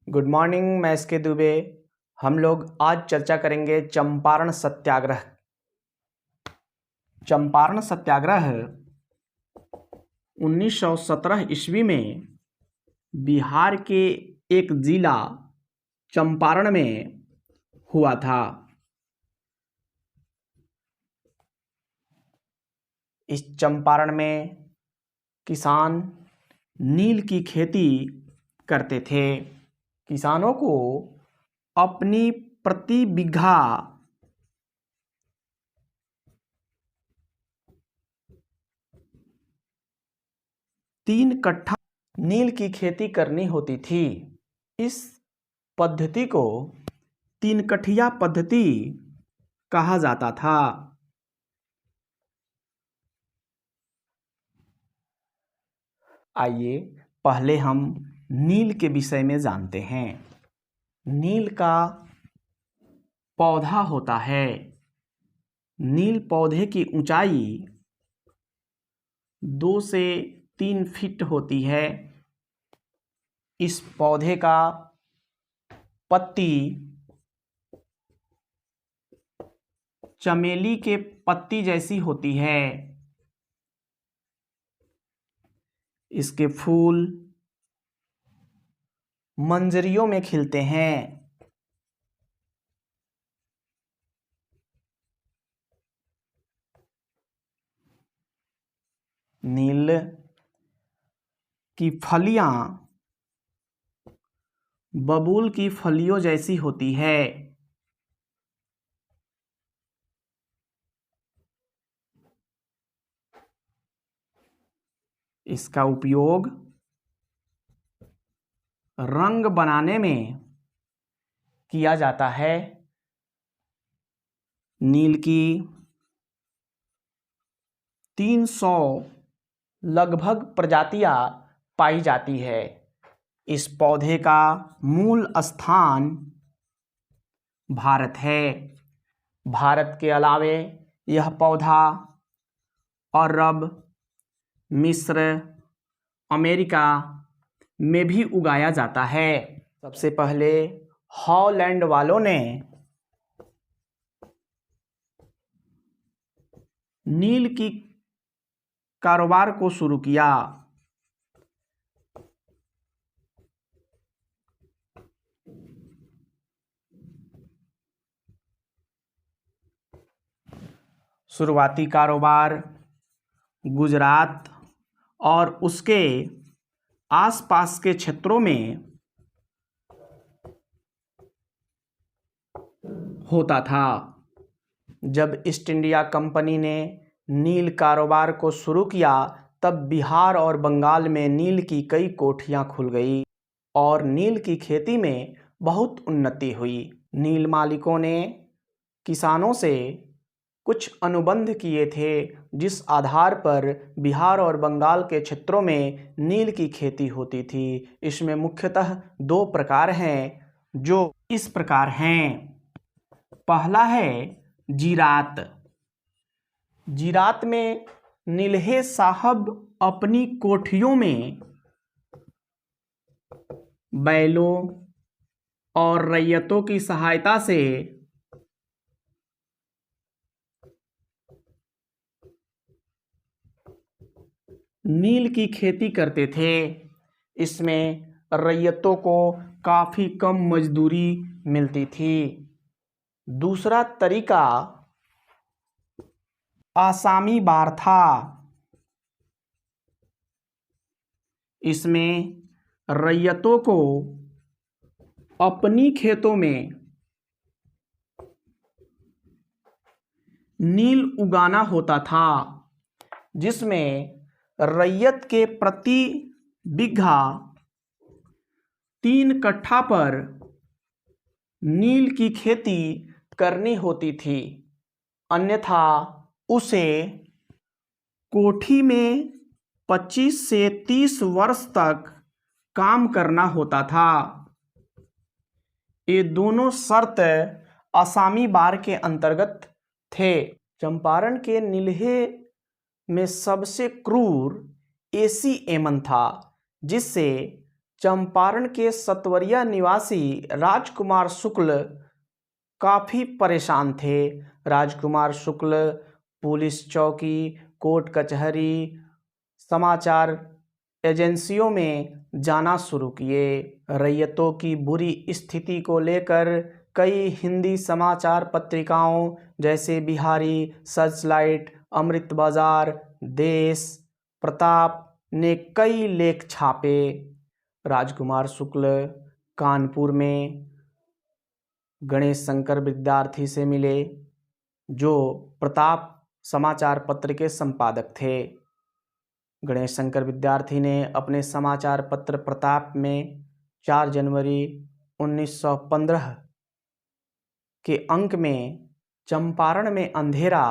Good morning, मैं SK Dubey. हम लोग आज चर्चा करेंगे चंपारण सत्याग्रह। चंपारण सत्याग्रह 1917 ईस्वी में बिहार के एक जिला चंपारण में हुआ था। इस चंपारण में किसान नील की खेती करते थे। किसानों को अपनी प्रति बीघा 3 कट्ठा नील की खेती करनी होती थी। इस पद्धति को 3 कठिया पद्धति कहा जाता था। आइए पहले हम नील के विषय में जानते हैं। नील का पौधा होता है। नील पौधे की ऊंचाई 2 से 3 फीट होती है। इस पौधे का पत्ती चमेली के पत्ती जैसी होती है। इसके फूल मंजरियों में खिलते हैं। नील की फलियां बबूल की फलियों जैसी होती है। इसका उपयोग रंग बनाने में किया जाता है। नील की 300 लगभग प्रजातियां पाई जाती है। इस पौधे का मूल स्थान भारत है। भारत के अलावे यह पौधा अरब, मिस्र, अमेरिका में भी उगाया जाता है। सबसे पहले हॉलैंड वालों ने नील की कारोबार को शुरू किया। शुरुआती कारोबार गुजरात और उसके आसपास के क्षेत्रों में होता था। जब ईस्ट इंडिया कंपनी ने नील कारोबार को शुरू किया, तब बिहार और बंगाल में नील की कई कोठियां खुल गई और नील की खेती में बहुत उन्नति हुई। नील मालिकों ने किसानों से कुछ अनुबंध किए थे, जिस आधार पर बिहार और बंगाल के क्षेत्रों में नील की खेती होती थी। इसमें मुख्यतः 2 प्रकार हैं, जो इस प्रकार हैं। पहला है जीरात। जीरात में नीलहे साहब अपनी कोठियों में बैलों और रैयतों की सहायता से नील की खेती करते थे। इसमें रैयतों को काफ़ी कम मजदूरी मिलती थी। दूसरा तरीका आसामी बार था। इसमें रैयतों को अपनी खेतों में नील उगाना होता था, जिसमें रैयत के प्रति बीघा 3 कट्ठा पर नील की खेती करनी होती थी, अन्यथा उसे कोठी में 25 से 30 वर्ष तक काम करना होता था। ये दोनों शर्त आसामी बार के अंतर्गत थे। चंपारण के नीलहे में सबसे क्रूर एसी एमन था, जिससे चंपारण के सतवरिया निवासी राजकुमार शुक्ल काफ़ी परेशान थे। राजकुमार शुक्ल पुलिस चौकी, कोर्ट कचहरी, समाचार एजेंसियों में जाना शुरू किए। रैयतों की बुरी स्थिति को लेकर कई हिंदी समाचार पत्रिकाओं जैसे बिहारी, सर्चलाइट, अमृत बाजार, देश, प्रताप ने कई लेख छापे। राजकुमार शुक्ल कानपुर में गणेश शंकर विद्यार्थी से मिले, जो प्रताप समाचार पत्र के संपादक थे। गणेश शंकर विद्यार्थी ने अपने समाचार पत्र प्रताप में 4 जनवरी 1915 के अंक में चंपारण में अंधेरा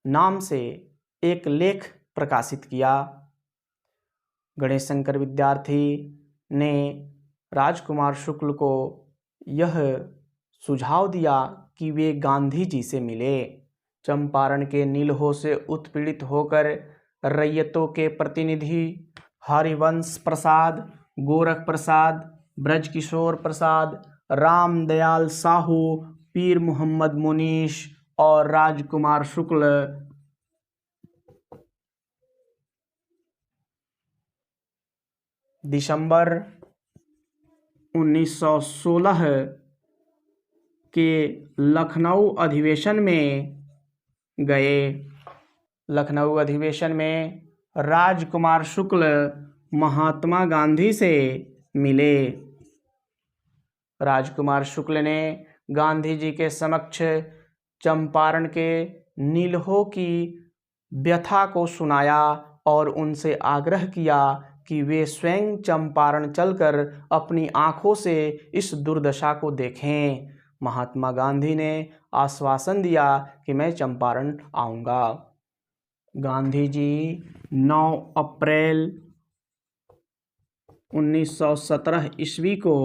नाम से एक लेख प्रकाशित किया। गणेश शंकर विद्यार्थी ने राजकुमार शुक्ल को यह सुझाव दिया कि वे गांधी जी से मिले। चंपारण के नीलहो से उत्पीड़ित होकर रैयतों के प्रतिनिधि हरिवंश प्रसाद, गोरख प्रसाद, ब्रजकिशोर प्रसाद, रामदयाल साहू, पीर मोहम्मद मुनीश और राजकुमार शुक्ल दिसंबर 1916 के लखनऊ अधिवेशन में गए। लखनऊ अधिवेशन में राजकुमार शुक्ल महात्मा गांधी से मिले। राजकुमार शुक्ल ने गांधी जी के समक्ष चंपारण के नीलहो की व्यथा को सुनाया और उनसे आग्रह किया कि वे स्वयं चंपारण चलकर अपनी आंखों से इस दुर्दशा को देखें। महात्मा गांधी ने आश्वासन दिया कि मैं चंपारण आऊँगा। गांधी जी 9 अप्रैल 1917 ईस्वी को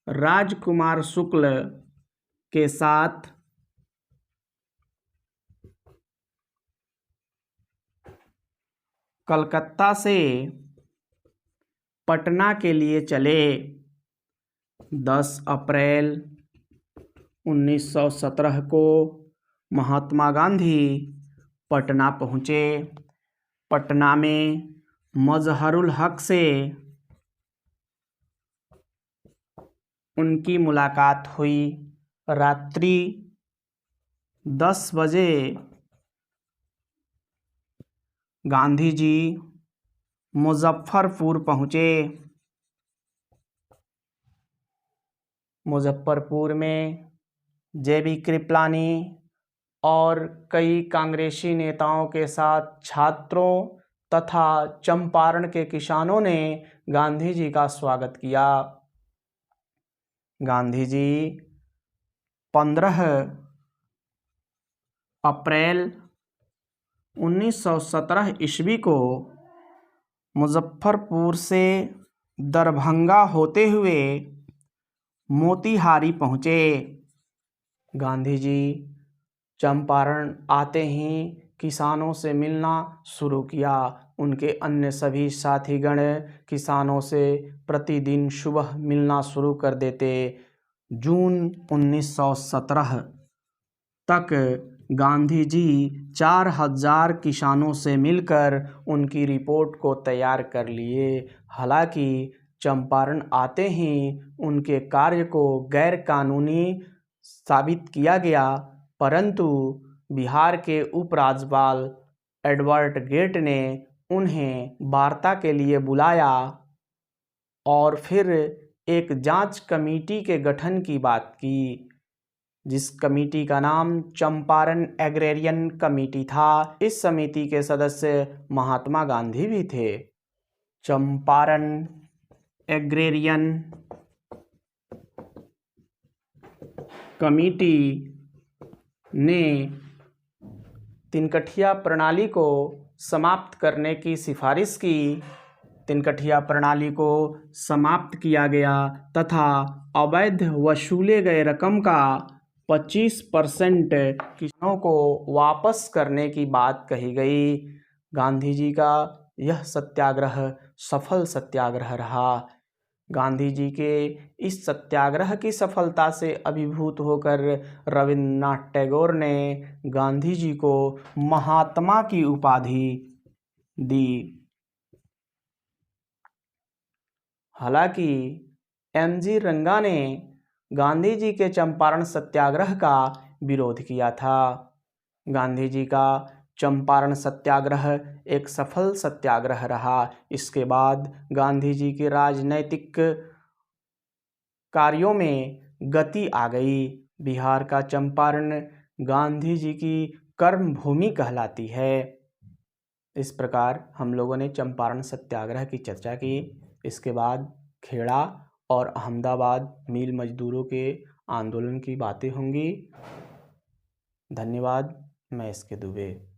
राजकुमार शुक्ल के साथ कलकत्ता से पटना के लिए चले। 10 अप्रैल 1917 को महात्मा गांधी पटना पहुँचे। पटना में मजहरुल हक से उनकी मुलाकात हुई। रात्रि 10 बजे गांधी जी मुजफ्फरपुर पहुँचे। मुजफ्फरपुर में जे.बी. कृपलानी और कई कांग्रेसी नेताओं के साथ छात्रों तथा चंपारण के किसानों ने गांधी जी का स्वागत किया। गांधी जी 15 अप्रैल 1917 ईस्वी को मुजफ्फरपुर से दरभंगा होते हुए मोतिहारी पहुँचे। गांधी जी चंपारण आते ही किसानों से मिलना शुरू किया। उनके अन्य सभी साथीगण किसानों से प्रतिदिन सुबह मिलना शुरू कर देते। जून 1917 तक गांधी जी 4000 किसानों से मिलकर उनकी रिपोर्ट को तैयार कर लिए। हालांकि चंपारण आते ही उनके कार्य को गैर कानूनी साबित किया गया, परंतु बिहार के उपराज्यपाल एडवर्ड गेट ने उन्हें वार्ता के लिए बुलाया और फिर एक जांच कमेटी के गठन की बात की, जिस कमेटी का नाम चंपारण एग्रेरियन कमेटी था। इस समिति के सदस्य महात्मा गांधी भी थे। चंपारण एग्रेरियन कमेटी ने तिनकठिया प्रणाली को समाप्त करने की सिफारिश की। तिनकठिया प्रणाली को समाप्त किया गया तथा अवैध वसूले गए रकम का 25% किसानों को वापस करने की बात कही गई। गांधी जी का यह सत्याग्रह सफल सत्याग्रह रहा। गांधी जी के इस सत्याग्रह की सफलता से अभिभूत होकर रविन्द्रनाथ टैगोर ने गांधी जी को महात्मा की उपाधि दी। हालांकि एम.जी. रंगा ने गांधी जी के चंपारण सत्याग्रह का विरोध किया था। गांधी जी का चंपारण सत्याग्रह एक सफल सत्याग्रह रहा। इसके बाद गांधी जी के राजनैतिक कार्यों में गति आ गई। बिहार का चंपारण गांधी जी की कर्मभूमि कहलाती है। इस प्रकार हम लोगों ने चंपारण सत्याग्रह की चर्चा की। इसके बाद खेड़ा और अहमदाबाद मिल मजदूरों के आंदोलन की बातें होंगी। धन्यवाद। मैं इसके दुबे।